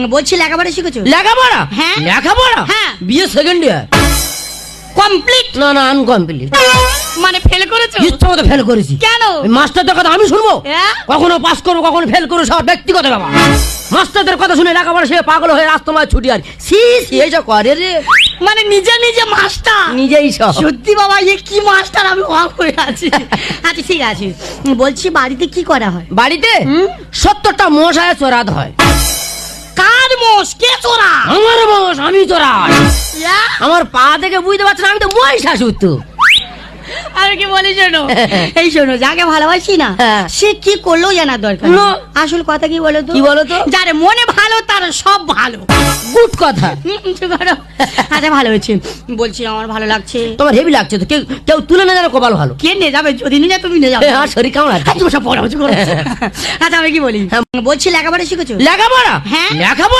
বলছি লেখাপড়া শিখেছো? লেখাপড়া? হ্যাঁ। লেখাপড়া? হ্যাঁ। বিয়ে সেকেন্ড ইয়ার। কমপ্লিট? না না, আনকমপ্লিট। মানে ফেল করেছো? ইচ্ছা মতো ফেল করেছি। কেন? ওই মাস্টারদের কথা আমি শুনবো? হ্যাঁ? কখনো পাস করবো, কখনো ফেল করবো, সব ব্যক্তিগত ব্যাপার। মাস্টারদের কথা শুনে লেখাপড়া সে পাগল হয়ে রাস্তায় ছুটি আর সি এইসব করে রে। মানে নিজে নিজে মাস্টার? নিজেই সব। সত্যি বাবা, এ কি মাস্টার, আমি অবাক হয়ে আছি। আচ্ছা ঠিক আছে, বলছি বাড়িতে কি করা হয়? বাড়িতে 70টা মশায় চোরাত হয়। কার মোষ? কে চোরা? আমার মোষ, আমি চোরাই। ইয়া? আমার পা দেখে বুঝতে পারছি না, আমি তো মহিষাসুর তো। আমি কি বলি শোনো, এই শোনো, যাকে ভালোবাসি না হ্যাঁ। সে কি করলেও জানার দরকার না। নেই। আসল কথা কি বলো তো? কি বলো তো? যার মনে ভালো তার সব ভালো। গুড কথা। চুপ করো। আচ্ছা ভালো হয়েছে, বলছি আমার ভালো লাগছে। তোমার হেভি লাগছে তো, কেউ কেউ তুলে না জানো কপাল ভালো। কে নিয়ে যাবে? যদি নিয়ে যায় তুমি নিয়ে যাবে। আর শরীর কেমন আছে? আচ্ছা আমি কি বলি, বলছি লেখাপড়া শিখেছো? লেখাপড়া? হ্যাঁ। লেখাপড়া